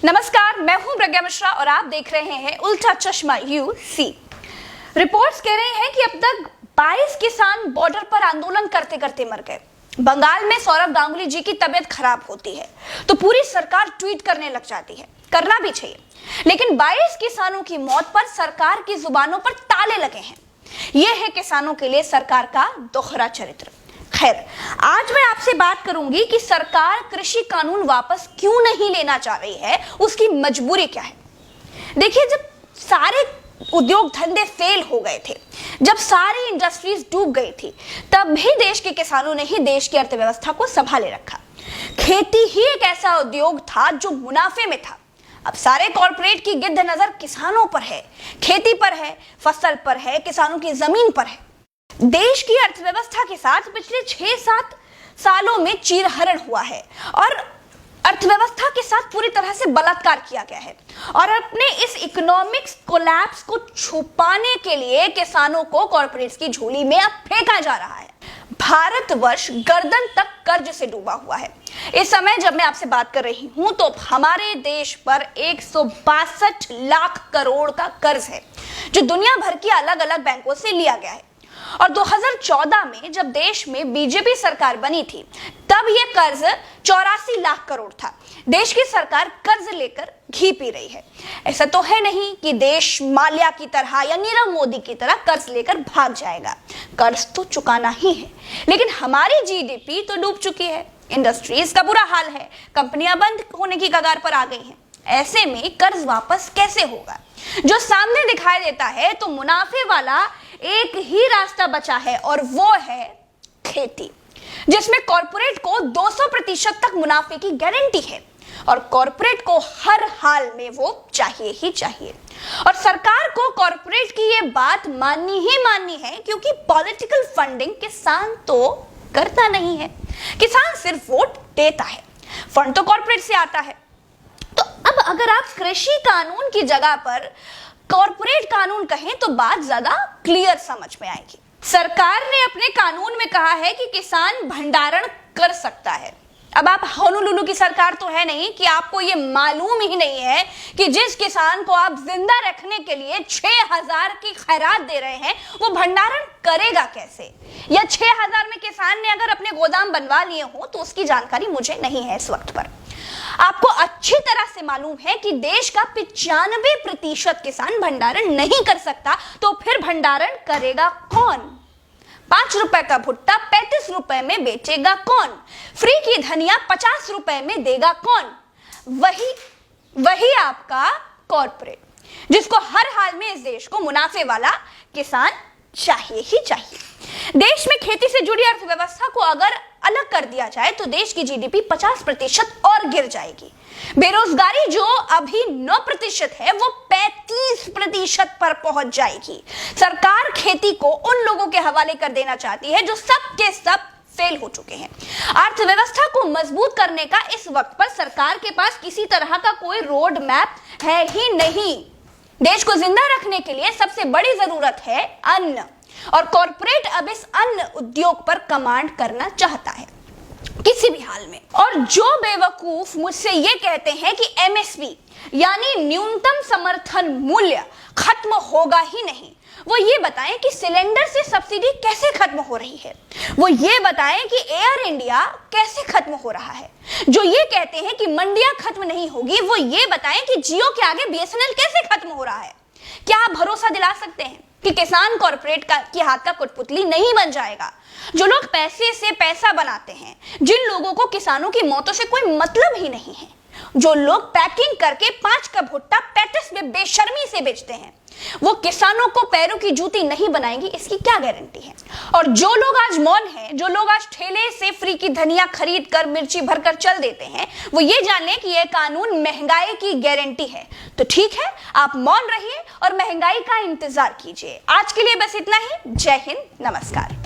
नमस्कार, मैं हूं प्रज्ञा मिश्रा और आप देख रहे हैं उल्टा चश्मा यूसी। रिपोर्ट्स कह रहे हैं कि अब तक 22 किसान बॉर्डर पर आंदोलन करते करते मर गए। बंगाल में सौरभ गांगुली जी की तबीयत खराब होती है तो पूरी सरकार ट्वीट करने लग जाती है। करना भी चाहिए, लेकिन 22 किसानों की मौत पर सरकार की जुबानों पर ताले लगे हैं। यह है किसानों के लिए सरकार का दोहरा चरित्र। खैर, आज मैं आपसे बात करूंगी कि सरकार कृषि कानून वापस क्यों नहीं लेना चाह रही है, उसकी मजबूरी क्या है। देखिए, जब सारे उद्योग धंधे फेल हो गए थे, जब सारी इंडस्ट्रीज डूब गई थी, तब भी देश के किसानों ने ही देश की अर्थव्यवस्था को संभाले रखा। खेती ही एक ऐसा उद्योग था जो मुनाफे में था। अब सारे कॉर्पोरेट की गिद्ध नजर किसानों पर है, खेती पर है, फसल पर है, किसानों की जमीन पर है। देश की अर्थव्यवस्था के साथ पिछले 6-7 सालों में चीरहरण हुआ है और अर्थव्यवस्था के साथ पूरी तरह से बलात्कार किया गया है। और अपने इस इकोनॉमिक्स कोलैप्स को छुपाने के लिए किसानों को कॉर्पोरेट्स की झोली में अब फेंका जा रहा है। भारतवर्ष गर्दन तक कर्ज से डूबा हुआ है। इस समय जब मैं आपसे बात कर रही हूं तो हमारे देश पर 162 लाख करोड़ का कर्ज है, जो दुनिया भर की अलग अलग बैंकों से लिया गया है। और 2014 में जब देश में बीजेपी सरकार बनी थी, तब यह कर्ज 84 लाख करोड़ था। देश की सरकार कर्ज लेकर घी पी रही है। ऐसा तो है नहीं कि देश माल्या की तरह या नीरव मोदी की तरह कर्ज लेकर भाग जाएगा। कर्ज तो चुकाना ही है, लेकिन हमारी जीडीपी तो डूब चुकी है। इंडस्ट्रीज का बुरा हाल है, कंपनियां बंद होने की कगार पर आ गई हैं। ऐसे में कर्ज वापस कैसे होगा? जो सामने दिखाई देता है तो मुनाफे वाला एक ही रास्ता बचा है और वो है खेती, जिसमें कॉर्पोरेट को 200% तक मुनाफे की गारंटी है और कॉर्पोरेट को हर हाल में वो चाहिए ही चाहिए। और सरकार को कॉर्पोरेट की ये बात माननी ही माननी है, क्योंकि पॉलिटिकल फंडिंग किसान तो करता नहीं है। किसान सिर्फ वोट देता है, फंड तो कॉर्पोरेट से आता है। तो अब अगर आप कृषि कानून की जगह पर कॉर्पोरेट कानून कहें तो बात ज्यादा क्लियर समझ में आएगी। सरकार ने अपने कानून में कहा है कि किसान भंडारण कर सकता है। अब आप होनोलुलु की सरकार तो है नहीं कि आपको ये मालूम ही नहीं है कि जिस किसान को आप जिंदा रखने के लिए 6000 की खैरात दे रहे हैं, वो भंडारण करेगा कैसे। या 6000 में किसान ने अगर अपने गोदाम बनवा लिए हो तो उसकी जानकारी मुझे नहीं है इस वक्त पर। आपको अच्छी तरह से मालूम है कि देश का 95% किसान भंडारण नहीं कर सकता, तो फिर भंडारण करेगा कौन? 5 रुपए का भुट्टा 35 रुपए में बेचेगा कौन? फ्री की धनिया 50 रुपए में देगा कौन? वही आपका कॉर्पोरेट, जिसको हर हाल में इस देश को मुनाफे वाला किसान चाहिए ही चाहिए। देश में खेती से जुड़ी अर्थव्यवस्था को अगर अलग कर दिया जाए तो देश की जीडीपी 50% और गिर जाएगी। बेरोजगारी जो अभी 9% है, वो 35% पर पहुंच जाएगी। सरकार खेती को उन लोगों के हवाले कर देना चाहती है जो सब के सब फेल हो चुके हैं। अर्थव्यवस्था को मजबूत करने का इस वक्त पर सरकार के पास किसी तरह का कोई रोड मैप है ही नहीं। देश को जिंदा रखने के लिए सबसे बड़ी जरूरत है अन्न, और कॉर्पोरेट अब इस अन्न उद्योग पर कमांड करना चाहता है किसी भी हाल में। और जो बेवकूफ मुझसे ये कहते हैं कि एमएसपी यानी न्यूनतम समर्थन मूल्य खत्म होगा ही नहीं, वो ये बताएं कि सिलेंडर से सब्सिडी कैसे खत्म हो रही है। वो ये बताएं कि एयर इंडिया कैसे खत्म हो रहा है। जो ये कहते हैं कि मंडियां खत्म नहीं होगी, वो ये बताएं कि जियो के आगे बीएसएनएल कैसे खत्म हो रहा है। क्या आप भरोसा दिला सकते हैं कि किसान कॉर्पोरेट की हाथ का कठपुतली नहीं बन जाएगा? जो लोग पैसे से पैसा बनाते हैं, जिन लोगों को किसानों की मौतों से कोई मतलब ही नहीं है, जो लोग पैकिंग करके 5 का भुट्टा 35 में बेशर्मी से बेचते हैं, वो किसानों को पैरों की जूती नहीं बनाएंगी, इसकी क्या गारंटी है? और जो लोग आज मौन हैं, जो लोग आज ठेले से फ्री की धनिया खरीद कर मिर्ची भरकर चल देते हैं, वो ये जान लें कि यह कानून महंगाई की गारंटी है। तो ठीक है, आप मौन रहिए और महंगाई का इंतजार कीजिए। आज के लिए बस इतना ही। जय हिंद, नमस्कार।